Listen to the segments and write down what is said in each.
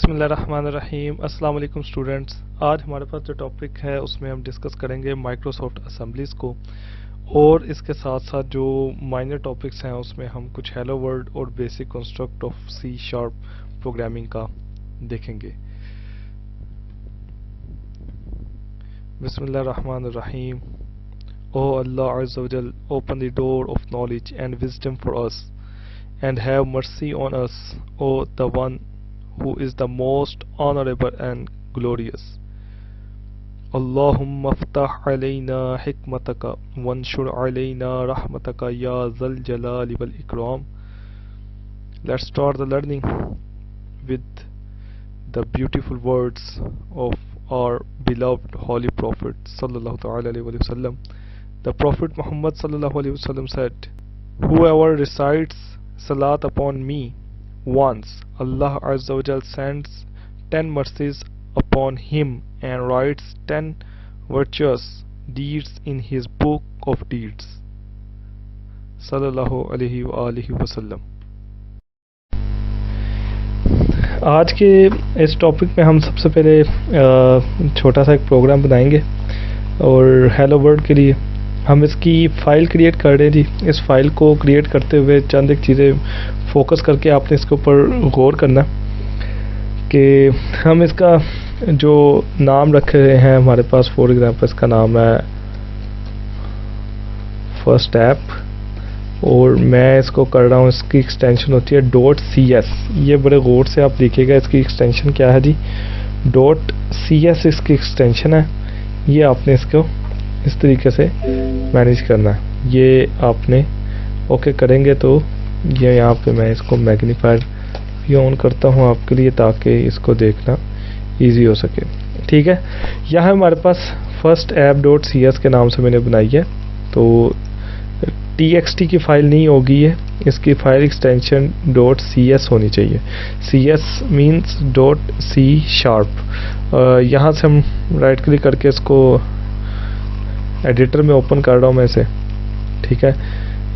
बिस्मिल्लाहिर्रहमानिर्रहीम। अस्सलाम वालेकुम स्टूडेंट्स। आज हमारे पास जो टॉपिक है उसमें हम डिस्कस करेंगे माइक्रोसॉफ्ट असेंबलीज को, और इसके साथ साथ जो माइनर टॉपिक्स हैं उसमें हम कुछ हेलो वर्ल्ड और basic construct of C sharp programming का देखेंगे। बिस्मिल्लाहिर्रहमानिर्रहीम। ओ अल्लाह अज़्ज़ा वजल, open the door of knowledge and wisdom for us and have mercy on us, O the one who is the most honorable and glorious. Allahumma ftah alayna hikmataka wanshur alayna rahmataka ya zal jalali wal ikram. Let's start the learning with the beautiful words of our beloved holy prophet sallallahu ta'ala alayhi wa sallam. The prophet Muhammad sallallahu alayhi wa sallam said, whoever recites salat upon me once, Allah Azza wa Jal sends 10 mercies upon him and writes 10 virtuous deeds in his book of deeds. Sallallahu alaihi wa alihi wasallam. आज के इस topic में हम सबसे पहले छोटा सा एक प्रोग्राम बनाएंगे, और हेलो वर्ल्ड के लिए हम इसकी फ़ाइल क्रिएट कर रहे हैं जी। इस फाइल को क्रिएट करते हुए चंद एक चीज़ें फोकस करके आपने इसके ऊपर गौर करना कि हम इसका जो नाम रखे हुए हैं हमारे पास, फॉर एग्जांपल इसका नाम है फर्स्ट ऐप, और मैं इसको कर रहा हूँ, इसकी एक्सटेंशन होती है .cs। ये बड़े गौर से आप देखिएगा, इसकी एक्सटेंशन क्या है जी, .cs इसकी एक्सटेंशन है। ये आपने इसको इस तरीके से मैनेज करना है। ये आपने ओके करेंगे तो ये यहाँ पे मैं इसको मैग्नीफायर भी ऑन करता हूँ आपके लिए, ताकि इसको देखना इजी हो सके। ठीक है, यहाँ हमारे पास फर्स्ट ऐप .cs के नाम से मैंने बनाई है, तो txt की फाइल नहीं होगी ये, इसकी फाइल एक्सटेंशन .cs होनी चाहिए। cs means .c#। यहाँ से हम राइट क्लिक करके इसको एडिटर में ओपन कर रहा हूँ मैं इसे। ठीक है,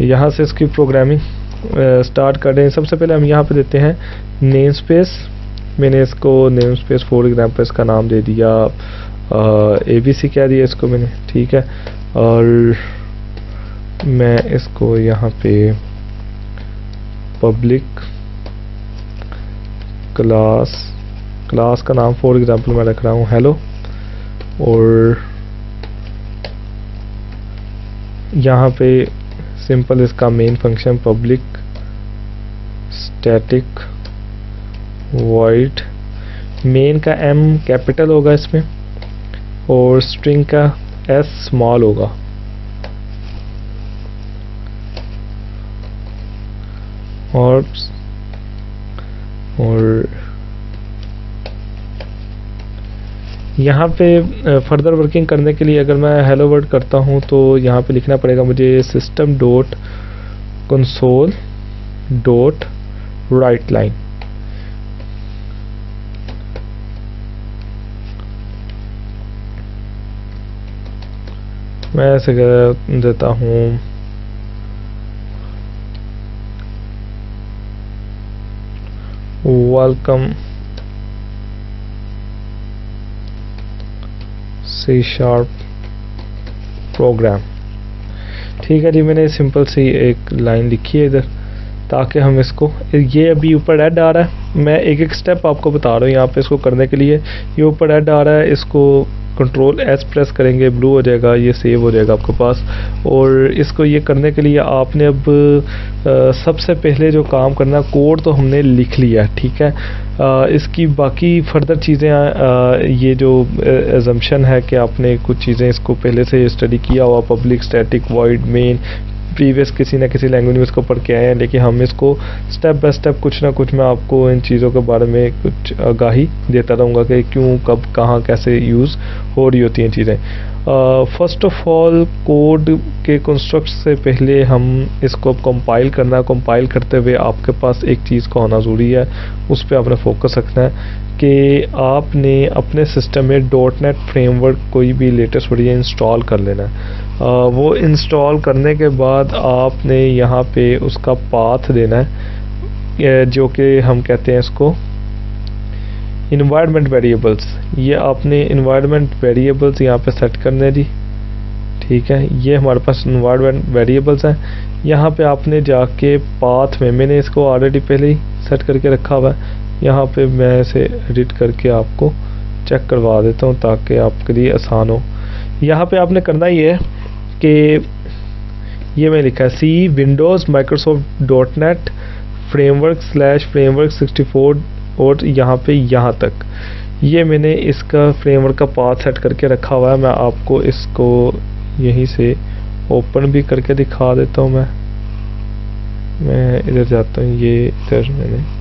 यहाँ से इसकी प्रोग्रामिंग स्टार्ट कर रहे हैं। सबसे पहले हम यहाँ पे देते हैं नेम स्पेस। मैंने इसको नेम स्पेस फॉर एग्जाम्पल इसका नाम दे दिया ABC कह दिया इसको मैंने। ठीक है, और मैं इसको यहाँ पे पब्लिक क्लास का नाम फॉर एग्जाम्पल मैं रख रहा हूँ हेलो, और यहाँ पे सिंपल इसका main function public static void, main का M कैपिटल होगा इसमें और स्ट्रिंग का S स्मॉल होगा। और यहाँ पे फर्दर वर्किंग करने के लिए अगर मैं हेलो वर्ल्ड करता हूँ तो यहाँ पे लिखना पड़ेगा मुझे system dot console dot right line. मैं ऐसे देता हूँ वेलकम सी शार्प प्रोग्राम। ठीक है जी, मैंने सिंपल सी एक लाइन लिखी है इधर, ताकि हम इसको, ये अभी ऊपर रेड आ रहा है, मैं एक एक स्टेप आपको बता रहा हूँ यहाँ पे इसको करने के लिए। ये ऊपर रेड आ रहा है, इसको कंट्रोल S प्रेस करेंगे, ब्लू हो जाएगा, ये सेव हो जाएगा आपके पास। और इसको ये करने के लिए आपने अब सबसे पहले जो काम करना, कोड तो हमने लिख लिया। ठीक है, इसकी बाकी फर्दर चीज़ें, ये जो अजम्पशन है कि आपने कुछ चीज़ें इसको पहले से स्टडी किया हुआ, public static void main, previous किसी ना किसी लैंग्वेज में इसको पढ़ के आए हैं, लेकिन हम इसको स्टेप बाय स्टेप कुछ ना कुछ मैं आपको इन चीज़ों के बारे में कुछ आगाही देता रहूँगा कि क्यों, कब, कहाँ, कैसे यूज़ हो रही होती हैं चीज़ें। फर्स्ट ऑफ ऑल कोड के कंस्ट्रक्ट से पहले हम इसको कंपाइल करना है। कंपाइल करते हुए आपके पास एक चीज़ का होना ज़रूरी है, उस पर आपने फोकस रखना है कि आपने अपने सिस्टम में .NET फ्रेमवर्क कोई भी लेटेस्ट वर्जन इंस्टॉल कर लेना है। वो इंस्टॉल करने के बाद आपने यहाँ पे उसका पाथ देना है, जो कि हम कहते हैं इसको इन्वायरमेंट वेरिएबल्स, ये आपने इन्वायरमेंट वेरिएबल्स यहाँ पे सेट करने जी। ठीक है, ये हमारे पास इन्वायरमेंट वेरिएबल्स हैं। यहाँ पे आपने जाके पाथ में, मैंने इसको ऑलरेडी पहले ही सेट करके रखा हुआ है, यहाँ पे मैं इसे एडिट करके आपको चेक करवा देता हूँ ताकि आपके लिए आसान हो। यहाँ पे आपने करना ये है कि ये मैं लिखा है C Windows Microsoft dot net framework 64 और यहाँ पे यहाँ तक ये मैंने इसका फ्रेमवर्क का पाथ सेट करके रखा हुआ है। मैं आपको इसको यहीं से ओपन भी करके दिखा देता हूँ। मैं इधर जाता हूँ, ये इधर मैंने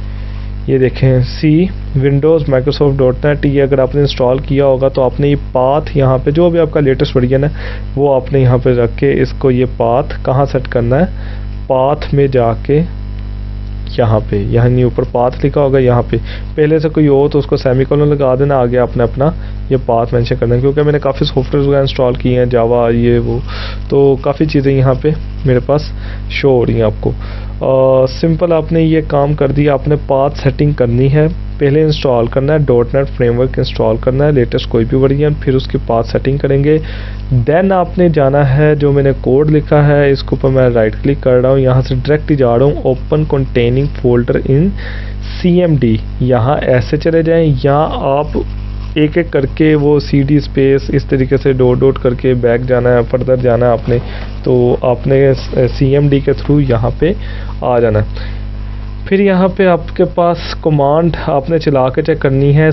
ये देखें सी विंडोज़ माइक्रोसॉफ्ट डॉट नेट, ये अगर आपने इंस्टॉल किया होगा तो आपने ये पाथ यहाँ पे जो भी आपका लेटेस्ट वर्जन है वो आपने यहाँ पे रख के इसको ये पाथ कहाँ सेट करना है, पाथ में जाके यहाँ पे, यहाँ नहीं ऊपर पाथ लिखा होगा, यहाँ पे पहले से कोई हो तो उसको सेमीकोलन लगा देना, आगे आपने अपना ये पाथ मेंशन करना है। क्योंकि मैंने काफ़ी सॉफ्टवेयर वगैरह इंस्टॉल किए हैं, जावा ये वो, तो काफ़ी चीज़ें यहाँ पे मेरे पास शो हो रही हैं आपको। सिंपल आपने ये काम कर दिया, आपने पाथ सेटिंग करनी है, पहले इंस्टॉल करना है डॉट नेट फ्रेमवर्क, इंस्टॉल करना है लेटेस्ट कोई भी वर्जन, फिर उसकी पाथ सेटिंग करेंगे। देन आपने जाना है, जो मैंने कोड लिखा है इसके ऊपर मैं राइट क्लिक कर रहा हूँ, यहाँ से डायरेक्ट जा रहा हूँ ओपन कंटेनिंग फोल्डर इन CMD, यहाँ ऐसे चले जाएं, या आप एक एक करके वो CD स्पेस इस तरीके से डॉट डॉट करके बैक जाना है, फर्दर जाना है आपने, तो आपने CMD के थ्रू यहाँ पे आ जाना है। फिर यहाँ पे आपके पास कमांड आपने चला के चेक करनी है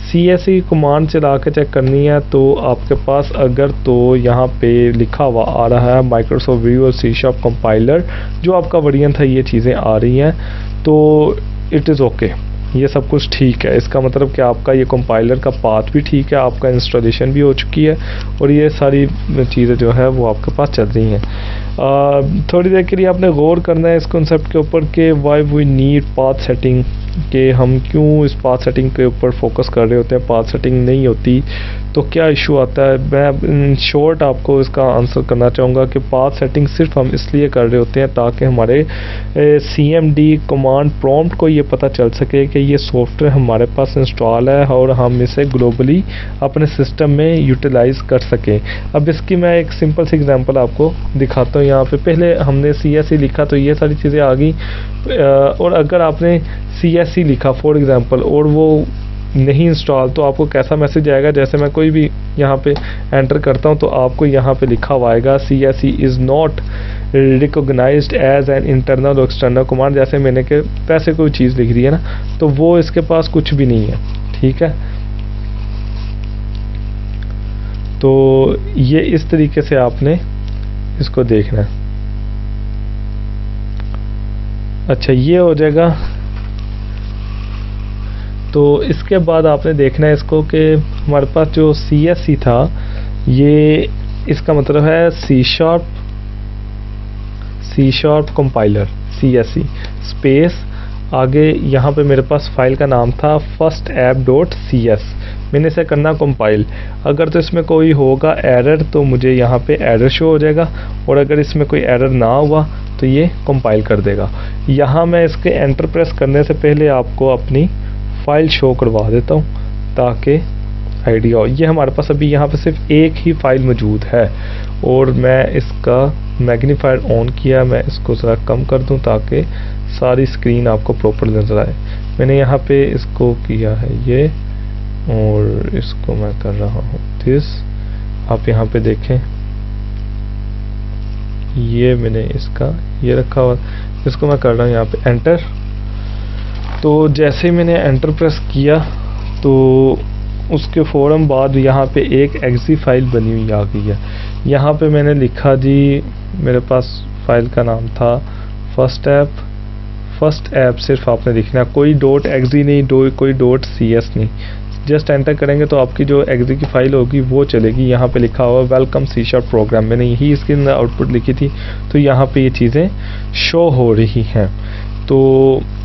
CSC कमांड चला के चेक करनी है। तो आपके पास अगर तो यहाँ पे लिखा हुआ आ रहा है माइक्रोसॉफ्ट विजुअल C# कंपाइलर, जो आपका वर्जन था ये चीज़ें आ रही हैं, तो इट इज़ ओके, ये सब कुछ ठीक है। इसका मतलब कि आपका ये कंपाइलर का पाथ भी ठीक है, आपका इंस्टॉलेशन भी हो चुकी है और ये सारी चीज़ें जो है वो आपके पास चल रही हैं। थोड़ी देर के लिए आपने गौर करना है इस कॉन्सेप्ट के ऊपर कि why we need path setting, कि हम क्यों इस पाथ सेटिंग के ऊपर फोकस कर रहे होते हैं, पाथ सेटिंग नहीं होती तो क्या इशू आता है। मैं इन शॉर्ट आपको इसका आंसर करना चाहूँगा कि पाथ सेटिंग सिर्फ हम इसलिए कर रहे होते हैं ताकि हमारे CMD कमांड प्रॉम्प्ट को ये पता चल सके कि ये सॉफ्टवेयर हमारे पास इंस्टॉल है और हम इसे ग्लोबली अपने सिस्टम में यूटिलाइज़ कर सकें। अब इसकी मैं एक सिंपल सी एग्जांपल आपको दिखाता हूँ। यहाँ पे पहले हमने CSC लिखा तो ये सारी चीज़ें आ गई, और अगर आपने CSC लिखा फॉर एग्जांपल और वो नहीं इंस्टॉल, तो आपको कैसा मैसेज आएगा। जैसे मैं कोई भी यहाँ पे एंटर करता हूँ तो आपको यहाँ पे लिखा हुआ आएगा CSC is not recognized as an internal और एक्सटर्नल कमांड। जैसे मैंने के पैसे कोई चीज़ लिख दी है ना, तो वो इसके पास कुछ भी नहीं है, ठीक है। तो ये इस तरीके से आपने इसको देखना है। अच्छा, ये हो जाएगा। तो इसके बाद आपने देखना है इसको कि हमारे पास जो CSC था, ये इसका मतलब है C# कंपाइलर CSC स्पेस, आगे यहाँ पे मेरे पास फाइल का नाम था firstapp.cs, मैंने इसे करना कंपाइल। अगर तो इसमें कोई होगा एरर तो मुझे यहाँ पे एरर शो हो जाएगा, और अगर इसमें कोई एरर ना हुआ तो ये कंपाइल कर देगा। यहाँ मैं इसके एंटर प्रेस करने से पहले आपको अपनी फाइल शो करवा देता हूँ ताकि आइडिया हो। ये हमारे पास अभी यहाँ पे सिर्फ एक ही फाइल मौजूद है, और मैं इसका मैग्नीफायर ऑन किया, मैं इसको ज़रा कम कर दूँ ताकि सारी स्क्रीन आपको प्रॉपर नज़र आए। मैंने यहाँ पे इसको किया है ये, और इसको मैं कर रहा हूँ दिस, आप यहाँ पे देखें ये मैंने इसका ये रखा हुआ, इसको मैं कर रहा हूँ यहाँ पे एंटर। तो जैसे ही मैंने एंटर प्रेस किया तो उसके फ़ौरन बाद यहाँ पे एक exe फाइल बनी हुई आ गई है। यहाँ पे मैंने लिखा जी, मेरे पास फाइल का नाम था फर्स्ट ऐप सिर्फ आपने लिखना, कोई .exe नहीं, कोई .cs नहीं। जस्ट एंटर करेंगे तो आपकी जो exe की फाइल होगी वो चलेगी। यहाँ पे लिखा हुआ वेलकम C# प्रोग्राम, मैंने यही इसकी आउटपुट लिखी थी, तो यहाँ पे ये चीज़ें शो हो रही हैं। तो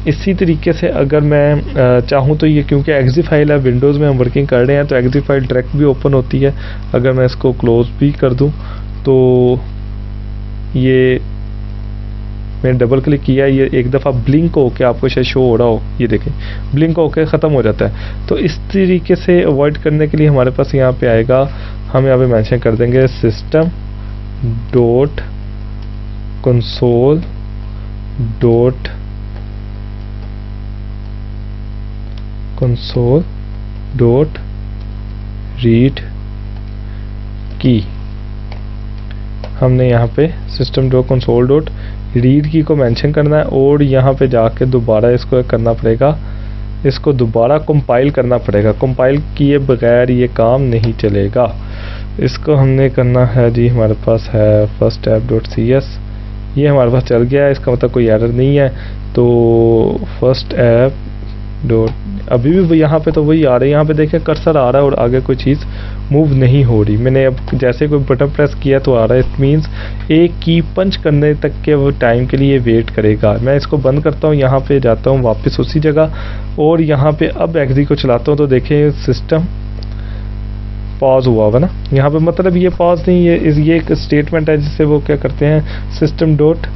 इसी तरीके से अगर मैं चाहूँ तो ये, क्योंकि exe फाइल है, विंडोज़ में हम वर्किंग कर रहे हैं तो exe फाइल डायरेक्ट भी ओपन होती है। अगर मैं इसको क्लोज भी कर दूँ तो ये मैंने डबल क्लिक किया, ये एक दफ़ा ब्लिंक होके आपको शायद शो हो रहा हो, ये देखें ब्लिंक होके ख़त्म हो जाता है। तो इस तरीके से अवॉइड करने के लिए हमारे पास यहाँ पे आएगा, हम यहाँ पे मेंशन कर देंगे system dot console dot read की। हमने यहाँ पे system dot console dot read की को मेंशन करना है और यहाँ पे जाके दोबारा इसको करना पड़ेगा, इसको दोबारा कंपाइल करना पड़ेगा। कंपाइल किए बगैर ये काम नहीं चलेगा। इसको हमने करना है जी, हमारे पास है first app dot C S, ये हमारे पास चल गया है, इसका मतलब कोई एरर नहीं है। तो फर्स्ट ऐप डॉट, अभी भी यहाँ पे तो वही आ रहा है, यहाँ पे देखें कर्सर आ रहा है और आगे कोई चीज़ मूव नहीं हो रही। मैंने अब जैसे कोई बटन प्रेस किया तो आ रहा है, इट मीन्स एक की पंच करने तक के वो टाइम के लिए वेट करेगा। मैं इसको बंद करता हूँ, यहाँ पे जाता हूँ वापस उसी जगह और यहाँ पे अब एक्सी को चलाता हूँ तो देखें सिस्टम पॉज हुआ हुआ ना, यहाँ पे मतलब ये पॉज नहीं, ये एक स्टेटमेंट है जिससे वो क्या करते हैं, system dot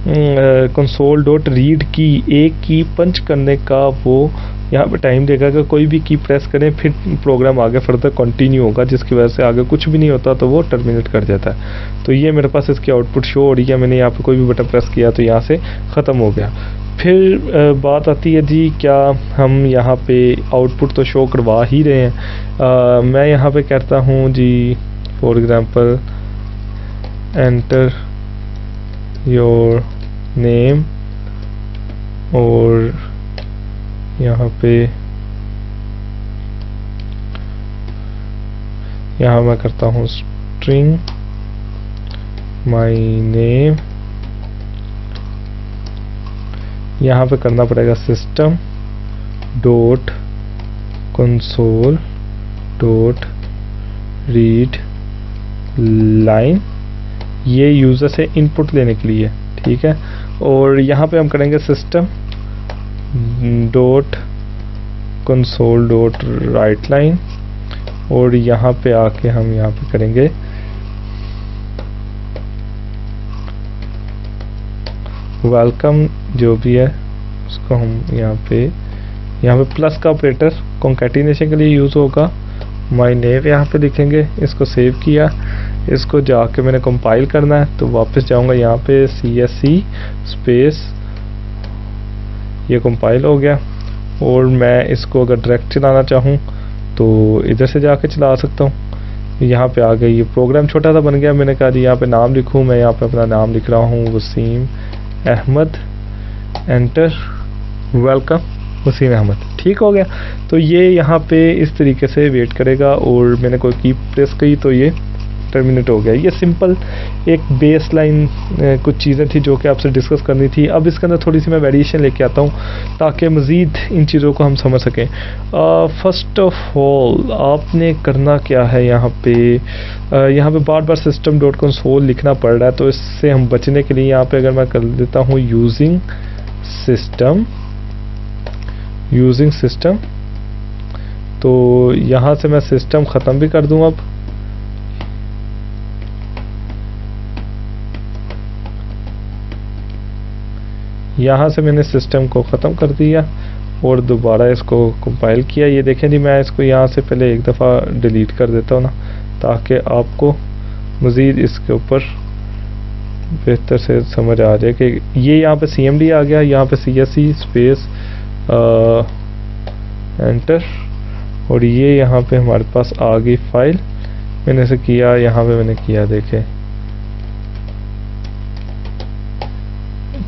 console dot read की, एक की पंच करने का वो यहाँ पे टाइम देगा कि कोई भी की प्रेस करें फिर प्रोग्राम आगे फर्दर कंटिन्यू होगा, जिसकी वजह से आगे कुछ भी नहीं होता तो वो टर्मिनेट कर जाता है। तो ये मेरे पास इसकी आउटपुट शो हो रही है, मैंने यहाँ पे कोई भी बटन प्रेस किया तो यहाँ से ख़त्म हो गया। फिर बात आती है जी, क्या हम यहाँ पे आउटपुट तो शो करवा ही रहे हैं, मैं यहाँ पे कहता हूँ जी for example enter your name और यहाँ मैं करता हूँ स्ट्रिंग माय नेम, यहाँ पे करना पड़ेगा system dot console dot read line, ये यूज़र से इनपुट लेने के लिए, ठीक है। और यहाँ पे हम करेंगे system dot console dot right line और यहाँ पे आके हम यहाँ पे करेंगे वेलकम, जो भी है उसको हम यहाँ पे प्लस का ऑपरेटर कॉन्कैटिनेशन के लिए यूज़ होगा। माय नेम यहाँ पे लिखेंगे, इसको सेव किया, इसको जाके मैंने कंपाइल करना है तो वापस जाऊंगा यहाँ पे CSC स्पेस, ये कंपाइल हो गया। और मैं इसको अगर डायरेक्ट चलाना चाहूँ तो इधर से जाके चला सकता हूँ। यहाँ पे आ गई, ये प्रोग्राम छोटा सा बन गया। मैंने कहा जी यहाँ पे नाम लिखूँ, मैं यहाँ पे अपना नाम लिख रहा हूँ वसीम अहमद, एंटर, वेलकम वसीम अहमद, ठीक हो गया। तो ये यहाँ पे इस तरीके से वेट करेगा और मैंने कोई की प्रेस की तो ये टर्मिनेट हो गया। ये सिंपल एक बेस लाइन कुछ चीज़ें थी जो कि आपसे डिस्कस करनी थी। अब इसके अंदर थोड़ी सी मैं वेरिएशन लेके आता हूँ ताकि मज़ीद इन चीज़ों को हम समझ सकें। फर्स्ट ऑफ ऑल आपने करना क्या है, यहाँ पे बार बार सिस्टम डॉट कंसोल लिखना पड़ रहा है, तो इससे हम बचने के लिए यहाँ पे अगर मैं कर देता हूँ यूजिंग सिस्टम, तो यहाँ से मैं सिस्टम ख़त्म भी कर दूँ। अब यहाँ से मैंने सिस्टम को ख़त्म कर दिया और दोबारा इसको कंपाइल किया। ये देखें जी, मैं इसको यहाँ से पहले एक दफ़ा डिलीट कर देता हूँ ना, ताकि आपको मज़ीद इसके ऊपर बेहतर से समझ आ जाए कि ये यहाँ पे CMD आ गया, यहाँ पे CSC स्पेस एंटर और ये यहाँ पे हमारे पास आ गई फाइल। मैंने इसे किया, यहाँ पे मैंने किया, देखें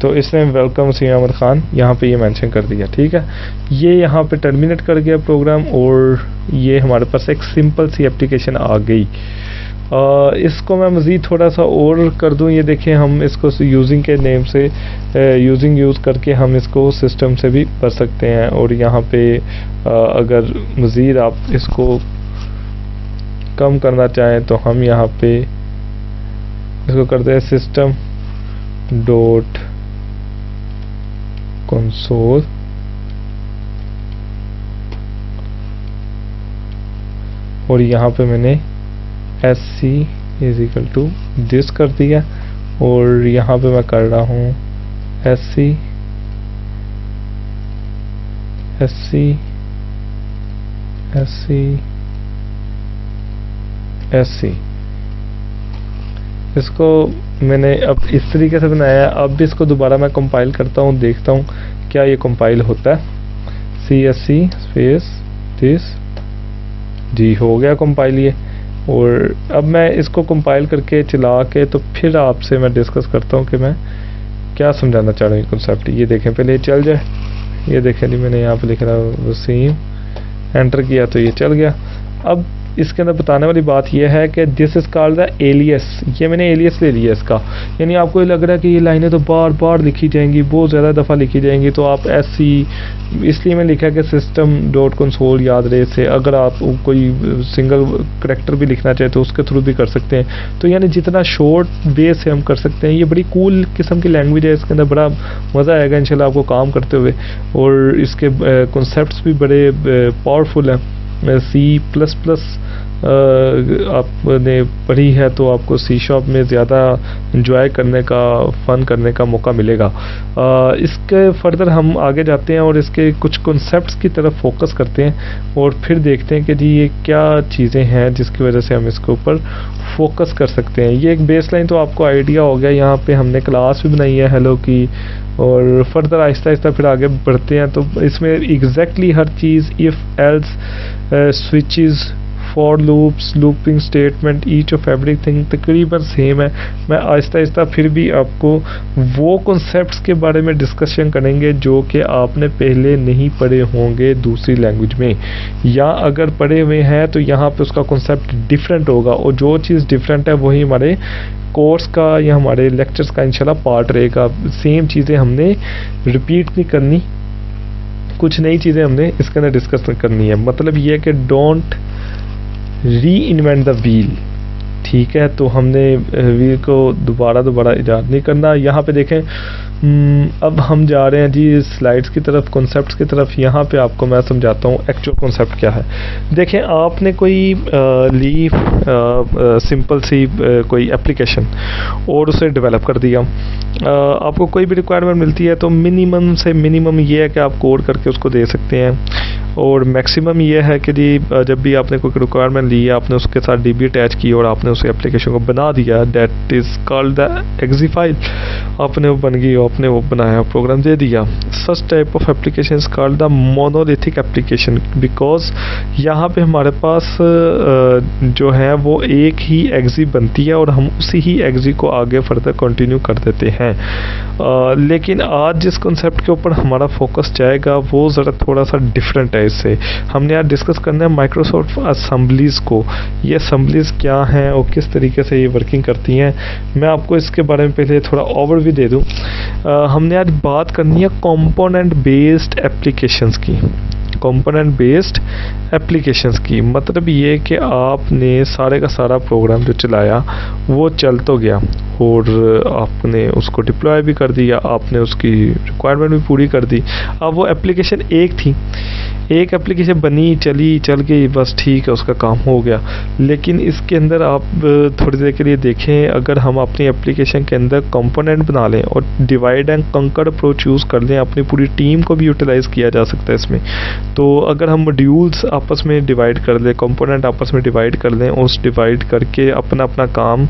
तो इसने वेलकम वसीम अहमद खान यहाँ पे ये मेंशन कर दिया, ठीक है। ये यहाँ पे टर्मिनेट कर गया प्रोग्राम और ये हमारे पास एक सिंपल सी एप्लीकेशन आ गई। इसको मैं मज़ीद थोड़ा सा और कर दूँ। ये देखें, हम इसको यूजिंग के नेम से यूज़ करके हम इसको सिस्टम से भी कर सकते हैं। और यहाँ पे अगर मज़ीद आप इसको कम करना चाहें तो हम यहाँ पे इसको करते हैं सिस्टम डॉट कंसोल और यहाँ पे मैंने SC = दिस कर दिया और यहाँ पे मैं कर रहा हूँ SC SC SC SC। इसको मैंने अब इस तरीके से बनाया है। अब भी इसको दोबारा मैं कंपाइल करता हूँ, देखता हूँ क्या ये कंपाइल होता है। CSC स्पेस दिस जी, हो गया कंपाइल ये। और अब मैं इसको कंपाइल करके चला के तो फिर आपसे मैं डिस्कस करता हूँ कि मैं क्या समझाना चाह रहा हूँ कॉन्सेप्ट। ये देखें, पहले ये चल जाए। ये देखें जी, मैंने यहाँ पे लिखा वसीम, एंटर किया तो ये चल गया। अब इसके अंदर बताने वाली बात यह है कि this is called the alias. ये मैंने एलियस ले लिया इसका, यानी आपको ये लग रहा है कि ये लाइनें तो बार बार लिखी जाएंगी, बहुत ज़्यादा दफ़ा लिखी जाएंगी, तो आप SC इसलिए मैं लिखा कि सिस्टम डॉट कंसोल याद रहे से। अगर आप कोई सिंगल करैक्टर भी लिखना चाहे तो उसके थ्रू भी कर सकते हैं। तो यानी जितना शॉर्ट वे से हम कर सकते हैं। ये बड़ी कूल किस्म की लैंग्वेज है, इसके अंदर बड़ा मज़ा आएगा इंशाल्लाह आपको काम करते हुए। और इसके कॉन्सेप्ट्स भी बड़े पावरफुल हैं। C++ आपने पढ़ी है तो आपको C# में ज़्यादा इंजॉय करने का, फ़न करने का मौका मिलेगा। इसके फर्दर हम आगे जाते हैं और इसके कुछ कॉन्सेप्ट्स की तरफ फोकस करते हैं और फिर देखते हैं कि जी ये क्या चीज़ें हैं जिसकी वजह से हम इसके ऊपर फोकस कर सकते हैं। ये एक बेसलाइन तो आपको आइडिया हो गया। यहाँ पे हमने क्लास भी बनाई है हेलो की, और फर्दर आहिस्ता आहिस्ता फिर आगे बढ़ते हैं। तो इसमें exactly her cheese, if else, switches, for loops, looping statement, each of everything तकरीबन सेम है। मैं आहिस्ता आहिस्ता फिर भी आपको वो कॉन्सेप्ट्स के बारे में डिस्कशन करेंगे जो कि आपने पहले नहीं पढ़े होंगे दूसरी लैंग्वेज में, या अगर पढ़े हुए हैं तो यहाँ पे उसका कॉन्सेप्ट डिफरेंट होगा। और जो चीज़ डिफरेंट है वही हमारे कोर्स का या हमारे लेक्चर्स का इंशाल्लाह पार्ट रहेगा। सेम चीज़ें हमने रिपीट नहीं करनी, कुछ नई चीज़ें हमने इसके अंदर डिस्कस करनी है। मतलब ये है कि डोंट री इन्वेंट द व्हील, ठीक है। तो हमने व्हील को दोबारा इजाद नहीं करना। यहाँ पे देखें, अब हम जा रहे हैं जी स्लाइड्स की तरफ, कॉन्सेप्ट्स की तरफ। यहाँ पे आपको मैं समझाता हूँ एक्चुअल कॉन्सेप्ट क्या है। देखें, आपने कोई ली सिंपल सी कोई एप्लीकेशन और उसे डेवलप कर दिया। आपको कोई भी रिक्वायरमेंट मिलती है तो मिनिमम से मिनिमम ये है कि आप कोड करके उसको दे सकते हैं, और मैक्सिमम ये है कि जी जब भी आपने कोई रिक्वायरमेंट ली है, आपने उसके साथ DB अटैच की और आपने उस एप्लीकेशन को बना दिया, that is called the exe file. आपने वो बन गई, आपने वो बनाया, प्रोग्राम दे दिया। Such type of application is called the monolithic application, because यहाँ पे हमारे पास जो है वो एक ही एक्जी बनती है और हम उसी ही एक्जी को आगे फर्दर कंटिन्यू कर देते हैं। लेकिन आज जिस कॉन्सेप्ट के ऊपर हमारा फोकस जाएगा वो ज़रा थोड़ा सा डिफरेंट है। इससे हमने आज डिस्कस करना है माइक्रोसॉफ्ट असम्बलीज़ को। ये असम्बलीज़ क्या हैं और किस तरीके से ये वर्किंग करती हैं, मैं आपको इसके बारे में पहले थोड़ा ओवरव्यू दे दूं। हमने आज बात करनी है कंपोनेंट बेस्ड एप्लीकेशंस की। कंपोनेंट बेस्ड एप्लीकेशंस की मतलब ये कि आपने सारे का सारा प्रोग्राम जो चलाया वो चल तो गया और आपने उसको डिप्लॉय भी कर दिया, आपने उसकी रिक्वायरमेंट भी पूरी कर दी। अब वो एप्लीकेशन एक थी, एक एप्लीकेशन बनी, चल गई, बस ठीक है, उसका काम हो गया। लेकिन इसके अंदर आप थोड़ी देर के लिए देखें, अगर हम अपनी एप्लीकेशन के अंदर कंपोनेंट बना लें और डिवाइड एंड कंकर अप्रोच यूज़ कर लें, अपनी पूरी टीम को भी यूटिलाइज़ किया जा सकता है इसमें। तो अगर हम मॉड्यूल्स आपस में डिवाइड कर लें, कंपोनेंट आपस में डिवाइड कर लें, उस डिवाइड करके अपना अपना काम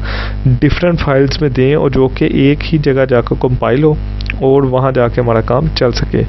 डिफरेंट फाइल्स में दें और जो कि एक ही जगह जाकर कंपाइल हो और वहाँ जाके हमारा काम चल सके।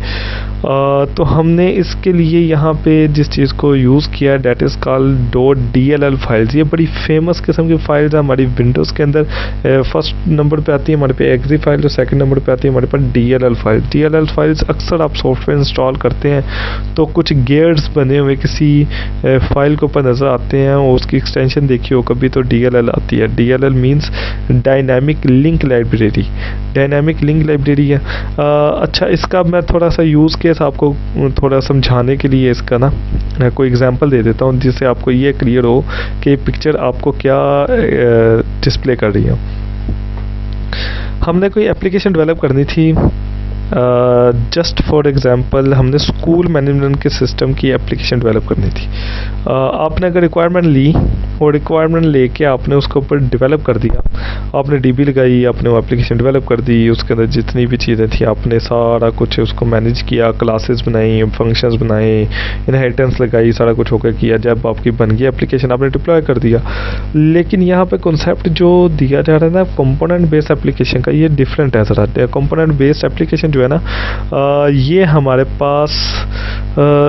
तो हमने इसके लिए यहाँ पे जिस चीज़ को यूज़ किया that is called .dll files. ये बड़ी फेमस किस्म की फाइल्स है हमारी विंडोज़ के अंदर। फर्स्ट नंबर पे आती है हमारे पे एक्जी फाइल, और सेकंड नंबर पे आती है हमारे पास DLL फाइल। DLL फाइल्स अक्सर आप सॉफ्टवेयर इंस्टॉल करते हैं तो कुछ गेयर्स बने हुए किसी फाइल के ऊपर नज़र आते हैं और उसकी एक्सटेंशन देखी हो कभी तो DLL आती है। DLL means dynamic link library, dynamic link library है। अच्छा, इसका मैं थोड़ा सा यूज़ केस आपको थोड़ा समझाने के लिए इसका ना कोई एग्जांपल दे देता हूँ जिससे आपको ये क्लियर हो कि पिक्चर आपको क्या डिस्प्ले कर रही है। हमने कोई एप्लीकेशन डेवलप करनी थी, जस्ट फॉर एग्जांपल हमने स्कूल मैनेजमेंट के सिस्टम की एप्लीकेशन डेवलप करनी थी। आपने अगर रिक्वायरमेंट ली वो रिक्वायरमेंट लेके आपने उसके ऊपर डेवलप कर दिया, आपने डीबी लगाई, आपने वो एप्लीकेशन डेवलप कर दी, उसके अंदर जितनी भी चीज़ें थी आपने सारा कुछ उसको मैनेज किया, क्लासेस बनाई, फंक्शंस बनाए, इनहेरिटेंस लगाई, सारा कुछ होकर किया। जब आपकी बन गई एप्लीकेशन आपने डिप्लॉय कर दिया। लेकिन यहाँ पे कॉन्सेप्ट जो दिया जा रहा है ना कंपोनेंट बेस्ड एप्लीकेशन का, ये डिफरेंट है ज़रा। कंपोनेंट बेस्ड एप्लीकेशन जो है ना ये हमारे पास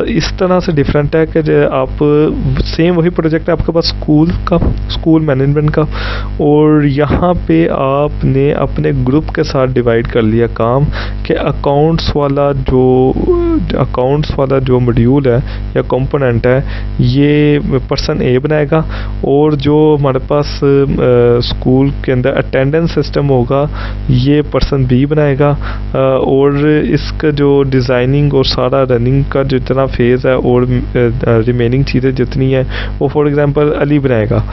इस तरह से डिफरेंट है कि आप सेम वही प्रोजेक्ट है आपके पास स्कूल मैनेजमेंट का, और यहाँ पे आपने अपने ग्रुप के साथ डिवाइड कर लिया काम कि अकाउंट्स वाला जो मॉड्यूल है या कंपोनेंट है ये पर्सन ए बनाएगा, और जो हमारे पास स्कूल के अंदर अटेंडेंस सिस्टम होगा ये पर्सन बी बनाएगा, और इसका जो डिज़ाइनिंग और सारा रनिंग का जितना फेज़ है और रिमेनिंग चीज़ें जितनी हैं वो फॉर एग्जांपल अली बनाएगा।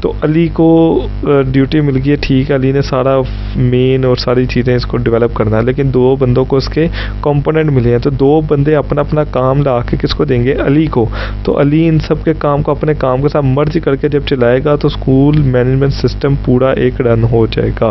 तो अली को ड्यूटी मिल गई है, ठीक है, अली ने सारा मेन और सारी चीज़ें इसको डेवलप करना है, लेकिन 2 बंदों को इसके कंपोनेंट मिले हैं, तो 2 बंदे अपना अपना काम ला के किसको देंगे, अली को। तो अली इन सब के काम को अपने काम के साथ मर्ज करके जब चलाएगा तो स्कूल मैनेजमेंट सिस्टम पूरा एक रन हो जाएगा,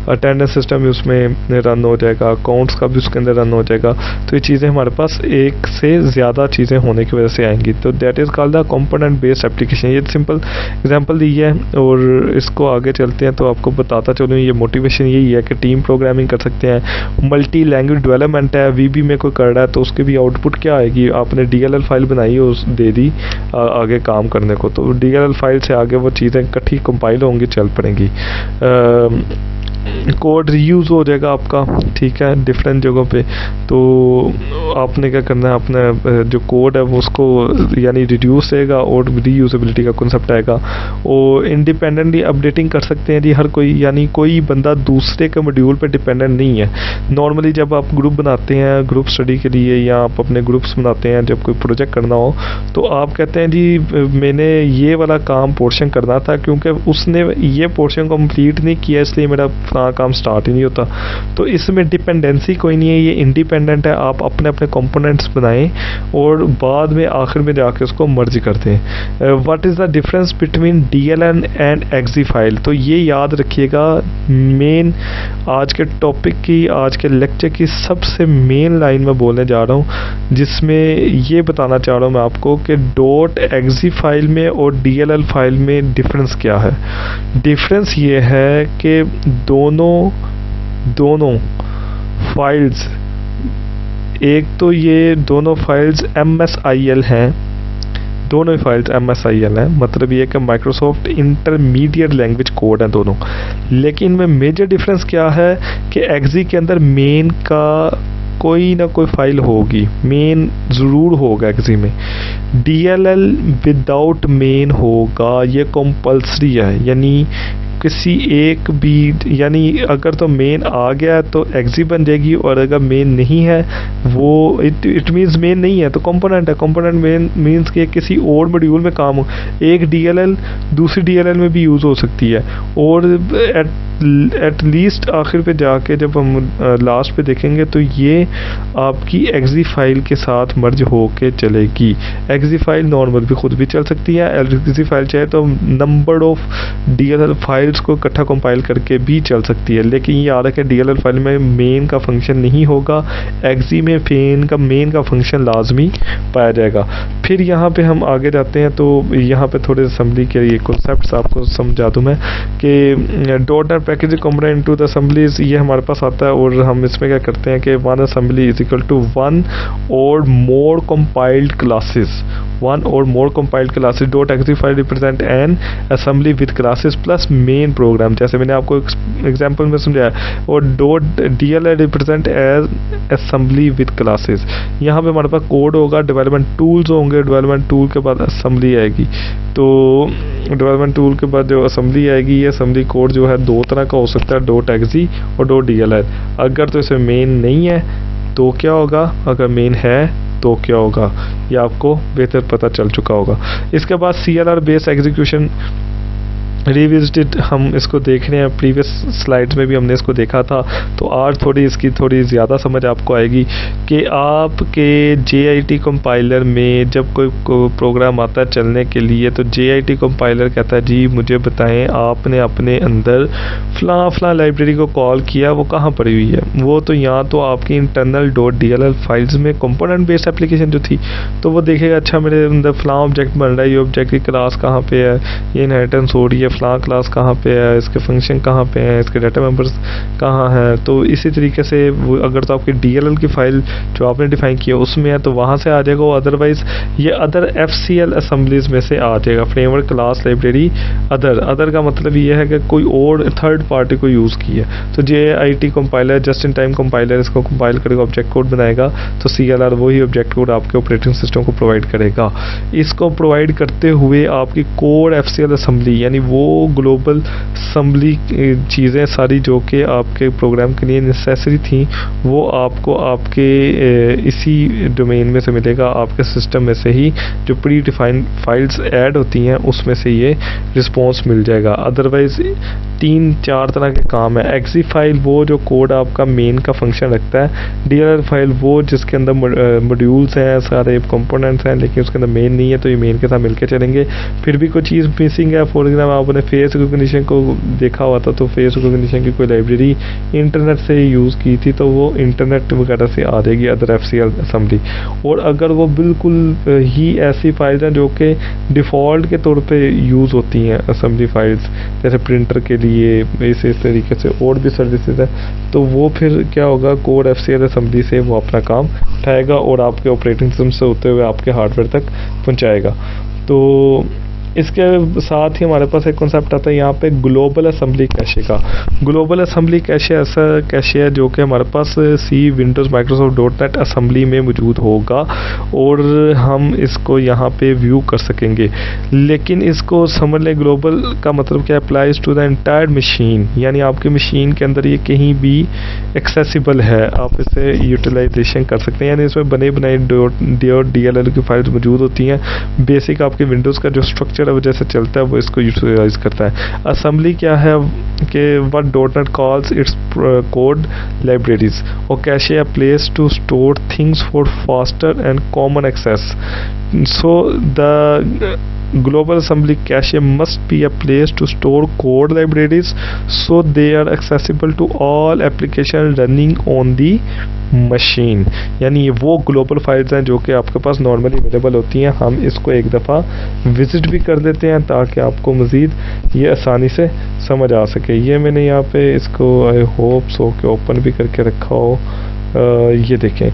अटेंडेंस सिस्टम भी उसमें रन हो जाएगा, अकाउंट्स का भी उसके अंदर रन हो जाएगा। तो ये चीज़ें हमारे पास एक से ज़्यादा चीज़ें होने की वजह से आएंगी, तो that is called the component based application. ये सिंपल एग्जांपल दी है, और इसको आगे चलते हैं तो आपको बताता चलूँ ये मोटिवेशन यही है कि टीम प्रोग्रामिंग कर सकते हैं, मल्टी लैंग्वेज डेवलपमेंट है, वीबी में कोई कर रहा है तो उसकी भी आउटपुट क्या आएगी, आपने DLL फाइल बनाई उस दे दी आगे काम करने को, तो DLL फाइल से आगे वो चीज़ें इकट्ठी कंपाइल होंगी, चल पड़ेंगी, कोड रीयूज़ हो जाएगा आपका, ठीक है, डिफरेंट जगहों पे। तो आपने क्या करना है, अपना जो कोड है वो उसको यानी रिड्यूस रहेगा और रीयूजेबिलिटी का कॉन्सेप्ट आएगा, और इंडिपेंडेंटली अपडेटिंग कर सकते हैं जी हर कोई, यानी कोई बंदा दूसरे के मॉड्यूल पे डिपेंडेंट नहीं है। नॉर्मली जब आप ग्रुप बनाते हैं ग्रुप स्टडी के लिए, या आप अपने ग्रुप्स बनाते हैं जब कोई प्रोजेक्ट करना हो, तो आप कहते हैं जी मैंने ये वाला काम पोर्शन करना था, क्योंकि उसने ये पोर्शन कंप्लीट नहीं किया इसलिए मेरा काम स्टार्ट ही नहीं होता। तो इसमें डिपेंडेंसी कोई नहीं है, ये इंडिपेंडेंट है, आप अपने अपने कंपोनेंट्स बनाएं और बाद में आखिर में जाके उसको मर्ज करते हैं। What is the difference between DLL and exe file, तो ये याद रखिएगा, मेन आज के टॉपिक की, आज के लेक्चर की सबसे मेन लाइन में बोलने जा रहा हूँ, जिसमें ये बताना चाह रहा हूँ मैं आपको कि .exe फाइल में और DLL फाइल में डिफरेंस क्या है। डिफरेंस ये है कि दोनों फाइल्स, एक तो ये दोनों फाइल्स MSIL हैं, दोनों फाइल्स MSIL हैं, मतलब ये कि माइक्रोसॉफ्ट इंटरमीडिएट लैंग्वेज कोड है दोनों। लेकिन में मेजर डिफरेंस क्या है कि एक्जी के अंदर मेन का कोई ना कोई फाइल होगी, मेन ज़रूर होगा एक्जी में। DLL विदाउट मेन होगा, ये कंपल्सरी है, यानी किसी एक भी, यानी अगर तो मेन आ गया तो एक्जी बन जाएगी, और अगर मेन नहीं है वो इट मीन्स मेन नहीं है तो कंपोनेंट है। कंपोनेंट मेन मीन्स कि किसी और मॉड्यूल में काम हो, एक DLL दूसरी DLL में भी यूज़ हो सकती है, और एट लीस्ट आखिर पे जाके जब हम लास्ट पे देखेंगे तो ये आपकी एक्जी फाइल के साथ मर्ज होके चलेगी। एक्जी फाइल नॉर्मल भी खुद भी चल सकती है, एक्जी फाइल चाहे तो नंबर ऑफ DLL फाइल्स को इकट्ठा कंपाइल करके भी चल सकती है, लेकिन ये याद है कि DLL फाइल में मेन का फंक्शन नहीं होगा, एक्जी में मेन का फंक्शन लाजमी पाया जाएगा। फिर यहाँ पे हम आगे जाते हैं तो यहाँ पे थोड़े असेंबली के ये कॉन्सेप्ट्स आपको समझा दूँ मैं कि .NET package component into the assemblies, ये हमारे पास आता है, और हम इसमें क्या करते हैं कि one assembly is equal to one or more compiled classes, one or more compiled classes .exe file represent an assembly with classes plus main program, जैसे मैंने आपको एग्जांपल में समझाया, और .dll represent as assembly with classes. यहाँ पे हमारे पास कोड होगा, डेवलपमेंट टूल्स होंगे, डेवलपमेंट टूल के बाद असेंबली आएगी, तो डेवलपमेंट टूल के बाद जो असेंबली आएगी, ये असेंबली कोड जो है 2 तरह का हो सकता है, .exe और .dll। अगर तो इसमें मेन नहीं है तो क्या होगा, अगर मेन है तो क्या होगा, ये आपको बेहतर पता चल चुका होगा। इसके बाद CLR बेस्ड एग्जीक्यूशन, रिविजिटेड हम इसको देख रहे हैं, प्रीवियस स्लाइड्स में भी हमने इसको देखा था, तो आज थोड़ी इसकी थोड़ी ज़्यादा समझ आपको आएगी कि आपके JIT कंपाइलर में जब कोई प्रोग्राम आता है चलने के लिए, तो JIT कंपाइलर कहता है जी मुझे बताएं आपने अपने अंदर फ़लाँ लाइब्रेरी को कॉल किया, वो कहाँ पड़ी हुई है। वो तो यहाँ तो आपकी इंटरनल .dll फाइल्स में कंपोनेंट बेस्ड एप्लीकेशन जो थी, तो वो देखेगा अच्छा मेरे अंदर फ़लाँ ऑब्जेक्ट बन रहा है, ये ऑब्जेक्ट की क्लास कहाँ पे है, ये इनहेरिटेंस हो रही है, फ़लाँ क्लास कहाँ पे है, इसके फंक्शन कहाँ पे हैं, इसके डाटा मेंबर्स कहाँ हैं। तो इसी तरीके से वो अगर तो आपकी DLL की फ़ाइल जो आपने डिफ़ाइन की है उसमें है तो वहाँ से आ जाएगा, अदरवाइज़ ये अदर FCL असेंबलीज़ में से आ जाएगा, फ्रेमवर्क क्लास लाइब्रेरी अदर का मतलब ये है कि कोई और थर्ड पार्टी को यूज़ की है। तो JIT compiler just in time compiler इसको कंपाइल करेगा, ऑब्जेक्ट कोड बनाएगा, तो CLR वही ऑब्जेक्ट कोड आपके ऑपरेटिंग सिस्टम को प्रोवाइड करेगा। इसको प्रोवाइड करते हुए आपकी कोर FCL असेंबली यानी वो ग्लोबल असेंबली चीज़ें सारी जो कि आपके प्रोग्राम के लिए नेसेसरी थी, वो आपको आपके इसी डोमेन में से मिलेगा, आपके सिस्टम में से ही जो प्री डिफाइंड फाइल्स ऐड होती हैं उसमें से ये रिस्पॉन्स मिल जाएगा। अदरवाइज़ 3-4 तरह के काम है। exe फाइल वो जो कोड आपका मेन का फंक्शन रखता है, DLL फाइल वो जिसके अंदर मॉड्यूल्स हैं, सारे कंपोनेंट्स हैं, लेकिन उसके अंदर मेन नहीं है, तो ये मेन के साथ मिलके चलेंगे। फिर भी कोई चीज़ मिसिंग है, फॉर एग्जाम्पल आपने फेस रिकॉग्निशन को देखा हुआ था, तो फेस रिकॉग्निशन की कोई लाइब्रेरी इंटरनेट से यूज़ की थी, तो वो इंटरनेट वगैरह से आ जाएगी अदर FCL असेंबली। और अगर वो बिल्कुल ही ऐसी फाइल्स हैं जो कि डिफ़ॉल्ट के तौर पे यूज़ होती हैं असेंबली फाइल्स, जैसे प्रिंटर के लिए इस तरीके से और भी सर्विसेज है, तो वो फिर क्या होगा, कोर FCL असेंबली से वो अपना काम उठाएगा और आपके ऑपरेटिंग सिस्टम से होते हुए आपके हार्डवेयर तक पहुंचाएगा। तो इसके साथ ही हमारे पास एक कॉन्सेप्ट आता है यहाँ पे ग्लोबल असेंबली कैशे का। ग्लोबल असेंबली कैशे ऐसा कैशे है जो कि हमारे पास C, Windows, Microsoft .NET assembly में मौजूद होगा और हम इसको यहाँ पे व्यू कर सकेंगे। लेकिन इसको समझ लें, ग्लोबल का मतलब क्या, applies to the entire machine, यानी आपकी मशीन के अंदर ये कहीं भी एक्सेसिबल है, आप इसे यूटिलाइजेशन कर सकते हैं। यानी इसमें बने बनाए .dll की फाइल्स मौजूद होती हैं। बेसिक आपके विंडोज़ का जो स्ट्रक्चर वजह से चलता है वो इसको यूटिलाइज करता है। असेंबली क्या है कि what .NET calls its code libraries, और cache a place to store things for faster and common access. So the global assembly cache must be a place to store code libraries so they are accessible to all applications running on the machine। यानी ये वो global files हैं जो कि आपके पास normally available होती हैं, हम इसको एक दफ़ा विज़िट भी कर देते हैं ताकि आपको मज़ीद ये आसानी से समझ आ सके। ये मैंने यहाँ पे इसको आई होप सो कि ओपन भी करके रखा हो। ये देखें,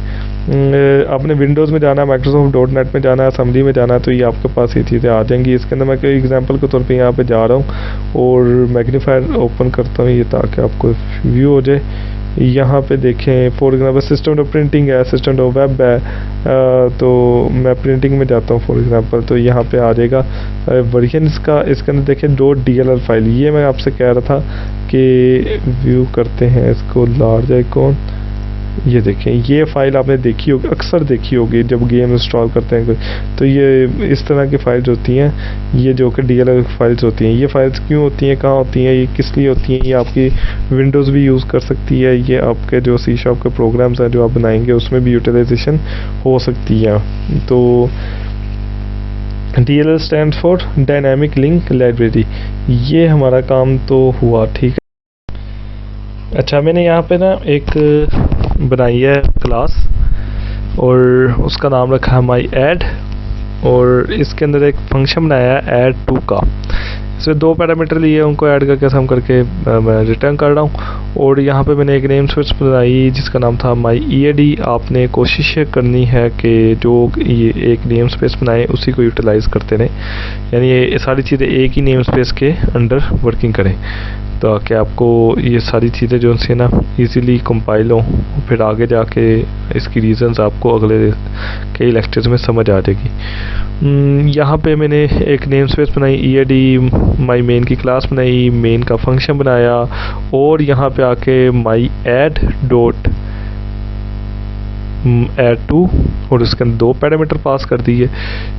आपने विंडोज़ में जाना है, माइक्रोसॉफ्ट .NET में जाना है, असेंबली में जाना है, तो ये आपके पास ये चीज़ें आ जाएंगी। इसके अंदर मैं कोई एग्जांपल के तौर पे यहाँ पे जा रहा हूँ और मैग्नीफायर ओपन करता हूँ ये, ताकि आपको व्यू हो जाए। यहाँ पे देखें, for example system dot printing है, सिस्टम डॉट वेब है, तो मैं प्रिंटिंग में जाता हूँ फॉर एग्जांपल, तो यहाँ पे आ जाएगा वर्जन इसका। इसके अंदर देखें .dll फाइल, ये मैं आपसे कह रहा था कि व्यू करते हैं इसको, लार्ज आइकॉन, ये देखें, ये फ़ाइल आपने देखी होगी, अक्सर देखी होगी जब गेम इंस्टॉल करते हैं कोई, तो ये इस तरह की फ़ाइल्स होती हैं, ये जो कि DLL फाइल्स होती हैं। ये फाइल्स क्यों होती हैं, कहाँ होती हैं, ये किस लिए होती हैं, ये आपकी विंडोज़ भी यूज़ कर सकती है, ये आपके जो C# के प्रोग्राम्स हैं जो आप बनाएंगे उसमें भी यूटिलाइजेशन हो सकती है। तो DLL stand for dynamic link library. ये हमारा काम तो हुआ, ठीक है। अच्छा, मैंने यहाँ पे ना एक बनाई है क्लास और उसका नाम रखा है माई ऐड, और इसके अंदर एक फंक्शन बनाया है ऐड टू का। इसमें 2 पैरामीटर लिए, उनको ऐड करके सम करके मैं रिटर्न कर रहा हूँ। और यहाँ पे मैंने एक नेम स्पेस बनाई जिसका नाम था माई EAD। आपने कोशिश करनी है कि जो ये एक नेम स्पेस बनाए उसी को यूटिलाइज़ करते रहें, यानी ये सारी चीज़ें एक ही नेम स्पेस के अंडर वर्किंग करें, ताकि आपको ये सारी चीज़ें जो है ना इजीली कंपाइल हो, फिर आगे जाके इसकी रीज़न्स आपको अगले कई लेक्चर्स में समझ आ जाएगी। यहाँ पे मैंने एक नेम स्पेस बनाई, EAD माई मेन की क्लास बनाई, मेन का फंक्शन बनाया, और यहाँ पे आके माई ऐड डॉट ऐड टू, और इसके अंदर 2 पैरामीटर पास कर दिए।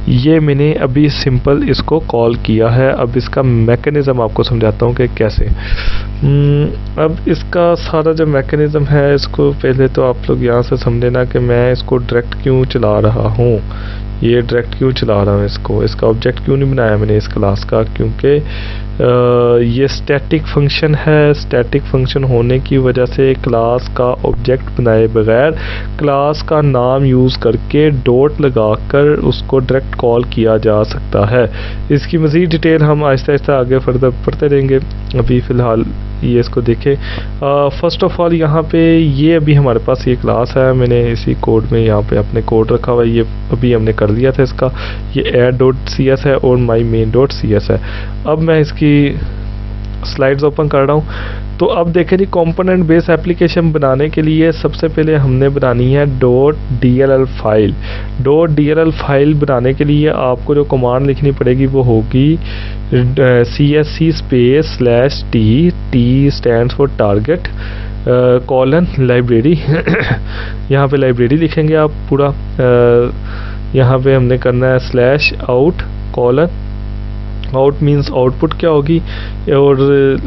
ये मैंने अभी सिंपल इसको कॉल किया है। अब इसका मैकेनिज़्म आपको समझाता हूँ कि कैसे। अब इसका सारा जो मैकेनिज़्म है, इसको पहले तो आप लोग यहाँ से समझ लेना कि मैं इसको डायरेक्ट क्यों चला रहा हूँ। ये डायरेक्ट क्यों चला रहा हूँ इसको, इसका ऑब्जेक्ट क्यों नहीं बनाया मैंने इस क्लास का, क्योंकि ये स्टैटिक फंक्शन है। स्टैटिक फंक्शन होने की वजह से क्लास का ऑब्जेक्ट बनाए बगैर क्लास का नाम यूज़ करके डॉट लगाकर उसको डायरेक्ट कॉल किया जा सकता है। इसकी मज़ीद डिटेल हम आहिस्ता आहिस्ता आगे फर्दर पढ़ते रहेंगे। अभी फ़िलहाल ये इसको देखें। फ़र्स्ट ऑफ़ ऑल यहाँ पे ये अभी हमारे पास ये क्लास है, मैंने इसी कोड में यहाँ पे अपने कोड रखा हुआ है। ये अभी हमने कर लिया था इसका। ये add.cs है और mymain.cs है। अब मैं इसकी स्लाइड्स ओपन कर रहा हूँ। तो अब देखें जी, कंपोनेंट बेस एप्लीकेशन बनाने के लिए सबसे पहले हमने बनानी है .dll फाइल। .dll फाइल बनाने के लिए आपको जो कमांड लिखनी पड़ेगी वो होगी csc /t stands for target colon library. यहाँ पे लाइब्रेरी लिखेंगे आप पूरा। यहाँ पे हमने करना है /out colon, out means output क्या होगी, और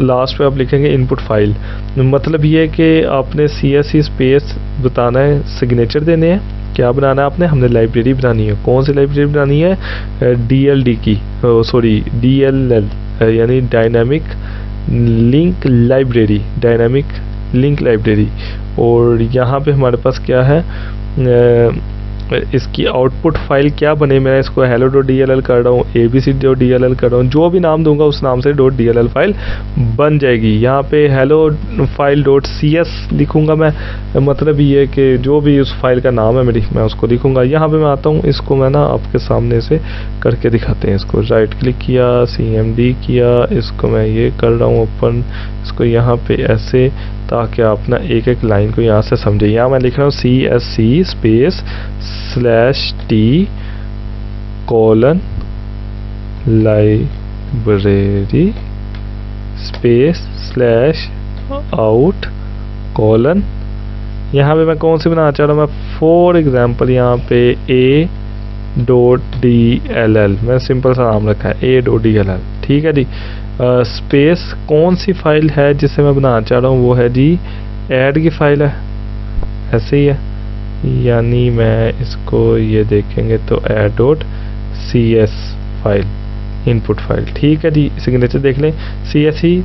लास्ट पे आप लिखेंगे इनपुट फाइल। मतलब ये है कि आपने csc स्पेस बताना है, सिग्नेचर देने हैं। क्या बनाना है आपने, हमने लाइब्रेरी बनानी है। कौन सी लाइब्रेरी बनानी है, DLD की, सॉरी DLL यानी dynamic link library, dynamic link library. और यहाँ पे हमारे पास क्या है, इसकी आउटपुट फाइल क्या बने, मैं इसको hello.dll कर रहा हूँ, abc.dll कर रहा हूँ, जो भी नाम दूंगा उस नाम से .dll फाइल बन जाएगी। यहाँ पे hello फाइल .cs लिखूंगा मैं, मतलब ये कि जो भी उस फाइल का नाम है मेरी, मैं उसको लिखूंगा। यहाँ पे मैं आता हूँ, इसको मैं ना आपके सामने से करके दिखाते हैं। इसको राइट क्लिक किया, cmd किया, इसको मैं ये कर रहा हूँ ओपन, इसको यहाँ पे ऐसे, ताकि आप ना एक एक लाइन को यहाँ से समझे। यहाँ मैं लिख रहा हूँ csc space /t colon library space /out colon. यहाँ पे मैं कौन सी बनाना चाह रहा हूँ, मैं फॉर एग्जांपल यहाँ पे a.dll, मैं सिंपल सा नाम रखा है a.dll, ठीक है जी। स्पेस कौन सी फाइल है जिसे मैं बनाना चाह रहा हूँ, वो है जी ऐड की फाइल है, ऐसे ही है। यानी मैं इसको ये देखेंगे तो add.cs फाइल, इनपुट फाइल, ठीक है जी। सिग्नेचर देख लें, csc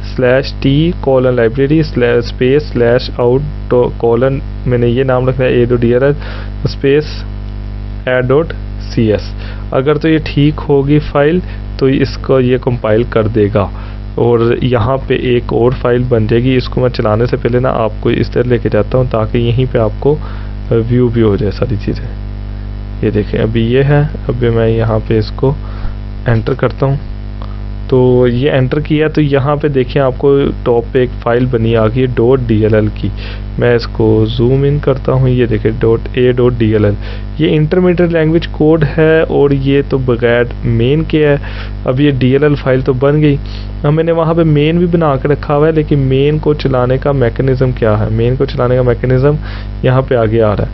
/t colon library space /out colon, मैंने ये नाम रखना है a.dll स्पेस add.cs। अगर तो ये ठीक होगी फाइल तो इसको ये कंपाइल कर देगा, और यहाँ पे एक और फाइल बन जाएगी। इसको मैं चलाने से पहले ना आपको इस तरह लेके जाता हूँ ताकि यहीं पे आपको व्यू भी हो जाए सारी चीज़ें। ये देखें अभी ये है, अभी मैं यहाँ पे इसको एंटर करता हूँ। तो ये एंटर किया तो यहाँ पे देखें आपको टॉप पे एक फाइल बनी आ गई है .dll की। मैं इसको जूम इन करता हूँ, ये देखें .a.dll, ये इंटरमीडिएट लैंग्वेज कोड है और ये तो बगैर मेन के है। अब ये DLL फाइल तो बन गई। अब मैंने वहाँ पे मेन भी बना के रखा हुआ है, लेकिन मेन को चलाने का मैकेनिज़्म क्या है, मेन को चलाने का मैकेनिज़्म यहाँ पे आगे आ रहा है,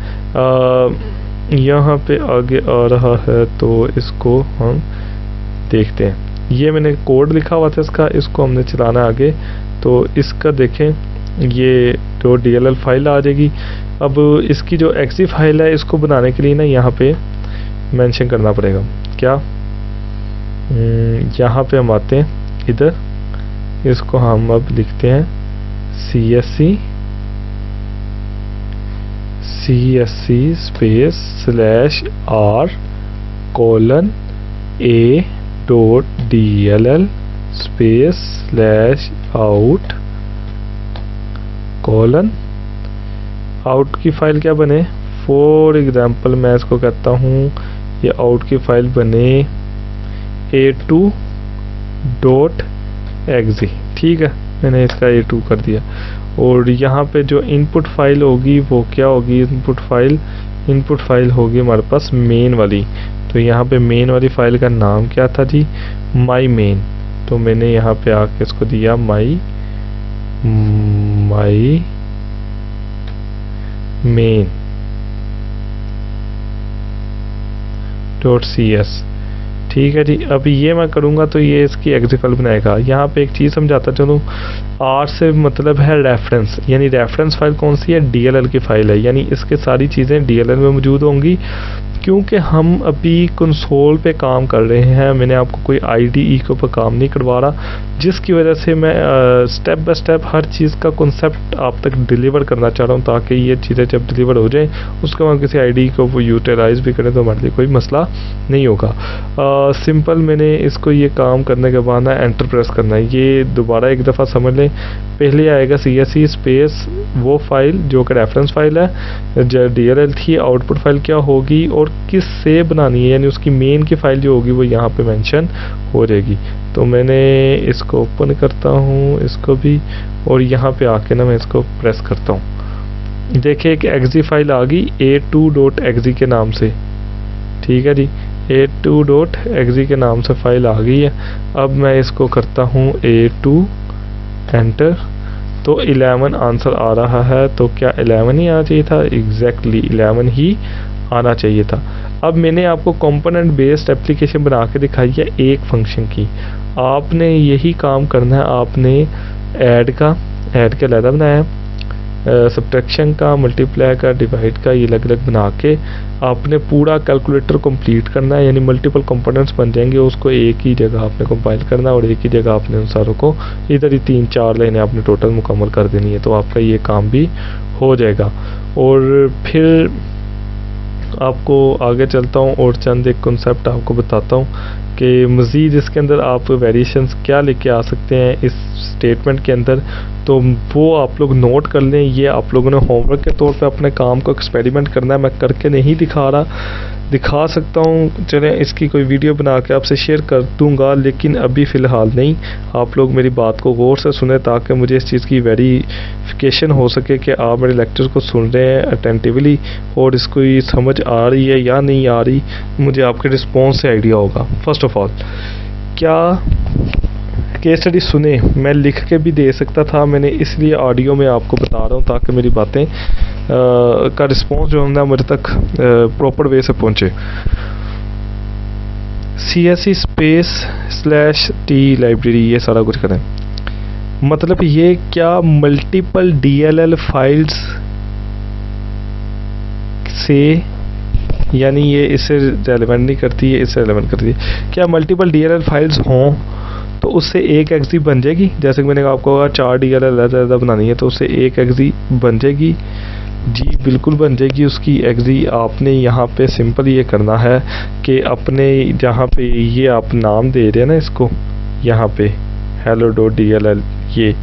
यहाँ पे आगे आ रहा है। तो इसको हम देखते हैं। ये मैंने कोड लिखा हुआ था इसको हमने चलाना आगे। तो इसका देखें, ये .dll फाइल आ जाएगी। अब इसकी जो exe फाइल है, इसको बनाने के लिए ना यहाँ पे मेंशन करना पड़ेगा। क्या, यहाँ पे हम आते हैं इधर, इसको हम अब लिखते हैं csc space /r colon a.dll space /out colon. Out की फाइल क्या बने, फॉर एग्जांपल मैं इसको कहता हूँ ये आउट की फाइल बने a2.exe, ठीक है, मैंने इसका a2 कर दिया। और यहाँ पे जो इनपुट फाइल होगी वो क्या होगी, इनपुट फाइल होगी हमारे पास मेन वाली। तो यहाँ पे मेन वाली फाइल का नाम क्या था जी, माई मेन। तो मैंने यहाँ पे आके इसको दिया माई मेन, .cs। ठीक है जी, अभी ये मैं करूँगा तो ये इसकी एग्जी फाइल बनाएगा। यहाँ पे एक चीज़ समझाता चलूँ, आर से मतलब है रेफरेंस, यानी रेफरेंस फाइल कौन सी है, DLL की फाइल है, यानी इसके सारी चीज़ें DLL में मौजूद होंगी। क्योंकि हम अभी कंसोल पे काम कर रहे हैं, मैंने आपको कोई IDE के ऊपर काम नहीं करवा रहा, जिसकी वजह से मैं स्टेप बाय स्टेप हर चीज़ का कॉन्सेप्ट आप तक डिलीवर करना चाह रहा हूँ, ताकि ये चीज़ें जब डिलीवर हो जाएं उसके बाद किसी IDE को वो यूटिलाइज़ भी करें तो हमारे लिए कोई मसला नहीं होगा। सिंपल मैंने इसको ये काम करने के बाद ना एंटर प्रेस करना है। ये दोबारा एक दफ़ा समझ लें, पहले आएगा CSE स्पेस वो फाइल जो कि रेफरेंस फाइल है, जो DLL थी, आउटपुट फाइल क्या होगी और किस से बनानी है, यानी उसकी मेन की फाइल जो होगी वो यहाँ पे मेंशन हो जाएगी। तो मैंने इसको ओपन करता हूँ इसको भी, और यहाँ पे आके ना मैं इसको प्रेस करता हूँ। देखिए एक exe फाइल आ गई a2.exe के नाम से। ठीक है जी, a2.exe के नाम से फाइल आ गई है। अब मैं इसको करता हूँ A2 एंटर, तो 11 आंसर आ रहा है। तो क्या 11 ही आना चाहिए था? एग्जैक्टली 11 ही आना चाहिए था। अब मैंने आपको कंपोनेंट बेस्ड एप्लीकेशन बना के दिखाई है एक फंक्शन की। आपने यही काम करना है, आपने ऐड के अलग बनाया है, सब्ट्रैक्शन का, मल्टीप्लाई का, डिवाइड का, ये अलग अलग बना के आपने पूरा कैलकुलेटर कंप्लीट करना है, यानी मल्टीपल कंपोनेंट्स बन जाएंगे। उसको एक ही जगह आपने कंपाइल करना है और एक ही जगह आपने उन सारों को इधर ही 3-4 लाइनें आपने टोटल मुकम्मल कर देनी है, तो आपका ये काम भी हो जाएगा। और फिर आपको आगे चलता हूँ और चंद एक कॉन्सेप्ट आपको बताता हूँ कि मज़ीद इसके अंदर आप वेरिएशंस क्या लेके आ सकते हैं इस स्टेटमेंट के अंदर, तो वो आप लोग नोट कर लें। ये आप लोगों ने होमवर्क के तौर पे अपने काम को एक्सपेरिमेंट करना है। मैं करके नहीं दिखा रहा, दिखा सकता हूँ, चलें इसकी कोई वीडियो बना के आपसे शेयर कर दूंगा, लेकिन अभी फ़िलहाल नहीं। आप लोग मेरी बात को गौर से सुने ताकि मुझे इस चीज़ की वेरिफिकेशन हो सके कि आप मेरे लेक्चर को सुन रहे हैं अटेंटिवली और इसको ये समझ आ रही है या नहीं आ रही, मुझे आपके रिस्पॉन्स से आइडिया होगा। फर्स्ट ऑफ ऑल, क्या केस स्टडी सुने, मैं लिख के भी दे सकता था, मैंने इसलिए ऑडियो में आपको बता रहा हूँ ताकि मेरी बातें का रिस्पॉन्स जो है ना मुझे तक प्रॉपर वे से पहुँचे। CSE स्पेस /t लाइब्रेरी, ये सारा कुछ करें, मतलब ये क्या मल्टीपल DLL फाइल्स से, यानी ये इससे रेलेवेंट नहीं करती है, इससे रेलेवेंट करती है। क्या मल्टीपल DLL फाइल्स हों तो उससे एक exe बन जाएगी? जैसे कि मैंने आपको कहा 4 DLL ज़्यादा बनानी है तो उससे एक exe बन जाएगी। जी बिल्कुल बन जाएगी उसकी exe। आपने यहाँ पे सिंपल ये करना है कि अपने जहाँ पे ये आप नाम दे रहे हैं ना इसको, यहाँ पे hello.dll, ये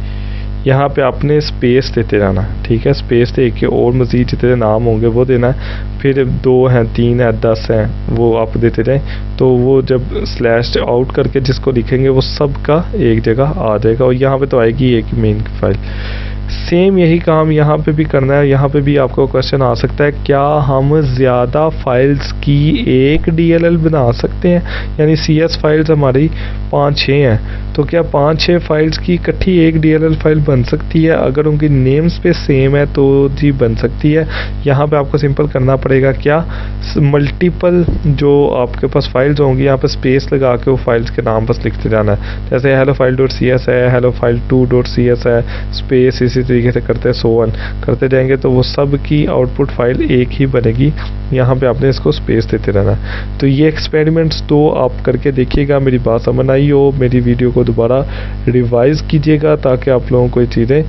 यहाँ पे आपने स्पेस देते रहना, ठीक है, स्पेस दे के और मज़ीद जितने नाम होंगे वो देना है। फिर 2 हैं, 3 हैं, 10 हैं, वो आप देते रहें। तो वो जब स्लैश आउट करके जिसको लिखेंगे वो सब का एक जगह आ जाएगा और यहाँ पे तो आएगी एक मेन फाइल। सेम यही काम यहाँ पे भी करना है। यहाँ पे भी आपको क्वेश्चन आ सकता है, क्या हम ज़्यादा फाइल्स की एक DLL बना सकते हैं? यानी CS फाइल्स हमारी 5-6 हैं, तो क्या 5-6 फाइल्स की इकट्ठी एक DLL फाइल बन सकती है? अगर उनकी नेम स्पेस सेम है तो जी बन सकती है। यहाँ पे आपको सिंपल करना पड़ेगा क्या, मल्टीपल जो आपके पास फाइल्स होंगी यहाँ पे स्पेस लगा के वो फाइल्स के नाम बस लिखते जाना है। जैसे hello file.cs है, hello file2.cs है, स्पेस इसी तरीके से करते हैं, सो ऑन करते जाएंगे तो वो सब की आउटपुट फाइल एक ही बनेगी। यहाँ पे आपने इसको स्पेस देते रहना है। तो ये एक्सपेरिमेंट्स तो आप करके देखिएगा, मेरी बात समझ आई हो, मेरी वीडियो को दोबारा रिवाइज कीजिएगा ताकि आप लोगों को ये चीज़ें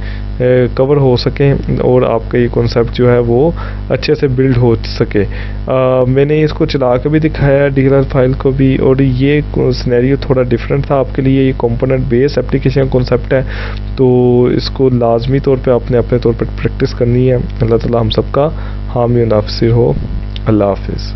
कवर हो सकें और आपका ये कॉन्सेप्ट जो है वो अच्छे से बिल्ड हो सके। मैंने इसको चला के भी दिखाया DLL फाइल को भी, और ये सिनेरियो थोड़ा डिफरेंट था आपके लिए। ये कंपोनेंट बेस्ड एप्लीकेशन कॉन्सेप्ट है, तो इसको लाजमी तौर पे आपने अपने तौर पर प्रैक्टिस करनी है। अल्लाह ताला हम सबका हामी और नाफिर हो। अल्लाह हाफिज़।